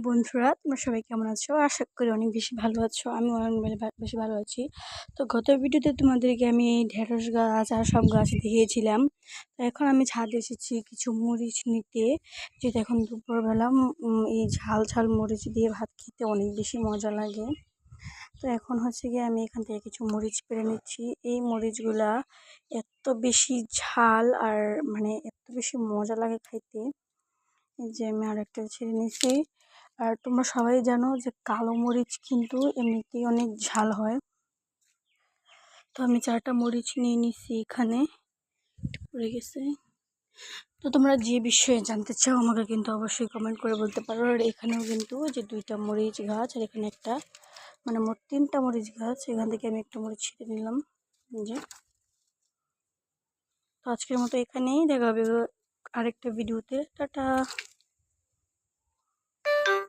বন্ধুরা, তোমরা সবাই কেমন আছো? আশা করি অনেক বেশি ভালো আছো। আমিও অনেক বেশি ভালো আছি। তো গত ভিডিওতে তোমাদেরকে আমি ঢেঁড়স গাছ আর সব গাছ দেখিয়েছিলাম। তো এখন আমি ছাদে এসেছি কিছু মরিচ নিতে, যেটা এখন দুপুরবেলা এই ঝাল ঝাল মরিচ দিয়ে ভাত খেতে অনেক বেশি মজা লাগে। তো এখন হচ্ছে গিয়ে আমি এখান থেকে কিছু মরিচ পেরে নিচ্ছি। এই মরিচগুলা এত বেশি ঝাল আর এত বেশি মজা লাগে খাইতে। এই যে আমি আরেকটা ছেড়ে নিয়েছি। আর তোমরা সবাই জানো যে কালো মরিচ কিন্তু এমনিতেই অনেক ঝাল হয়। তো আমি 4টা মরিচ নিয়ে নিচ্ছি, এখানে পড়ে গেছে। তো তোমরা যে বিষয়ে জানতে চাও আমাকে কিন্তু অবশ্যই কমেন্ট করে বলতে পারো। আর এখানেও কিন্তু যে 2টা মরিচ গাছ আর এখানে একটা মোট 3টা মরিচ গাছ, এখান থেকে আমি একটা মরিচ ছিঁড়ে নিলাম। যে তো আজকের মতো এখানেই দেখা হবে আরেকটা ভিডিওতে। টাটা।